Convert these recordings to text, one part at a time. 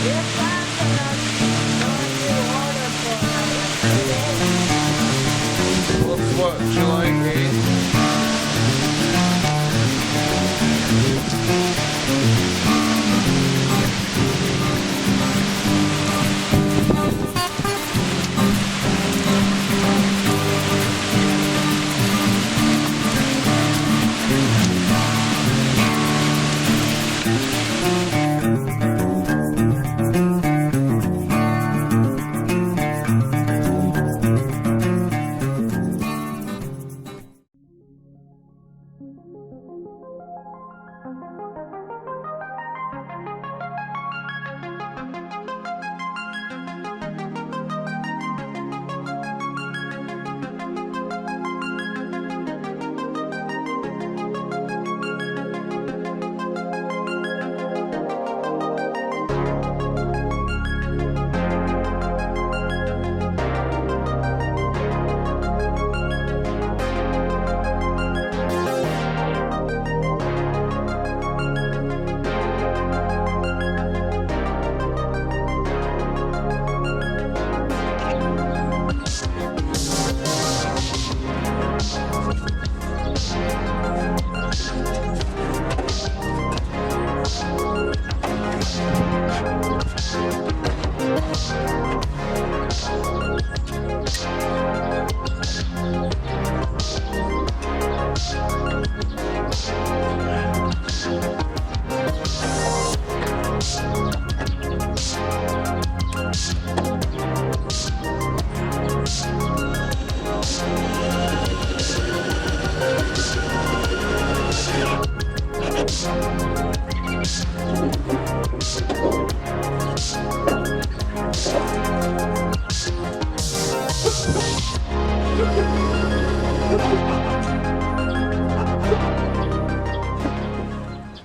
If I'm gonna order for Well, it's what, July 8th?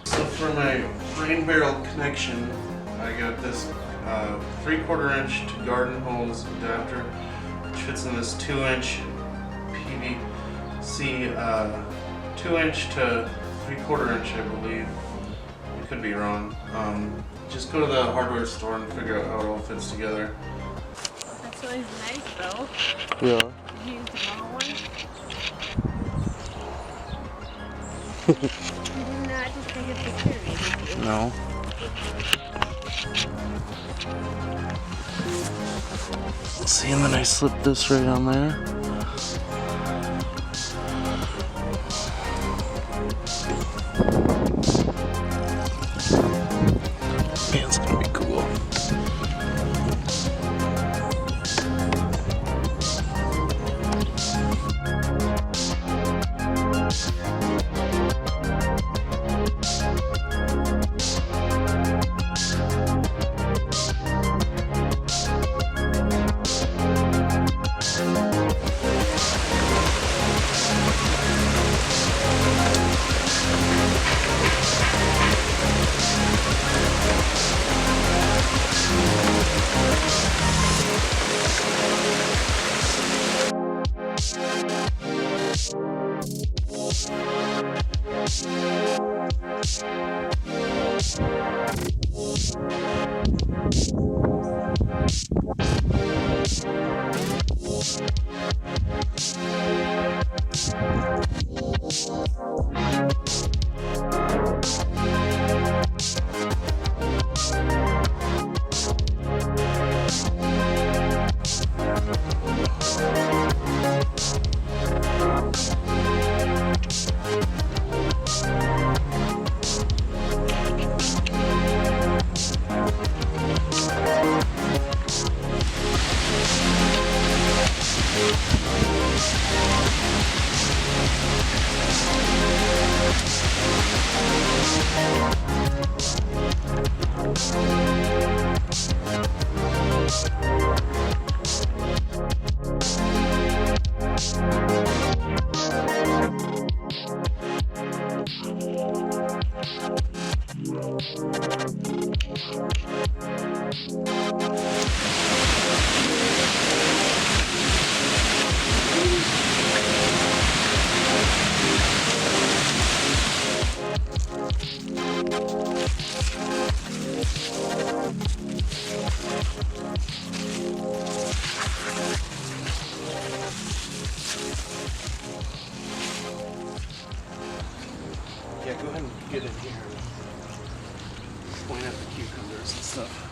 So for my rain barrel connection, I got this 3/4 inch to garden hose adapter, which fits in this 2-inch PVC, 2-inch to 3/4 inch, I believe. I could be wrong. Just go to the hardware store and figure out how it all fits together. That's always nice though. Yeah. Did you use the normal one? You did not just think it's security, did you? No. See, and then I slipped this right on there. Man, it's gonna be cool. point at the cucumbers and stuff.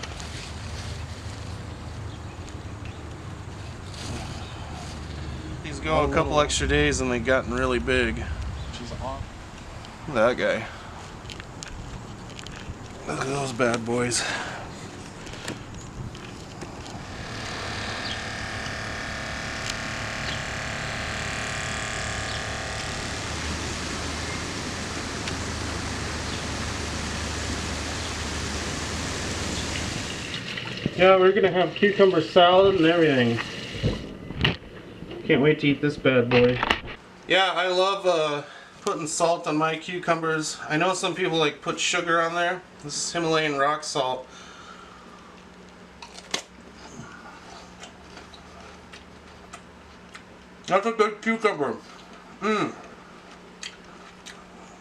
These go a couple extra days and they've gotten really big. She's off. Look at that guy. Look at those bad boys. Yeah, we're gonna have cucumber salad and everything. Can't wait to eat this bad boy. Yeah, I love putting salt on my cucumbers. I know some people like put sugar on there. This is Himalayan rock salt. That's a good cucumber.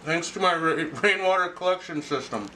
Thanks to my rainwater collection system.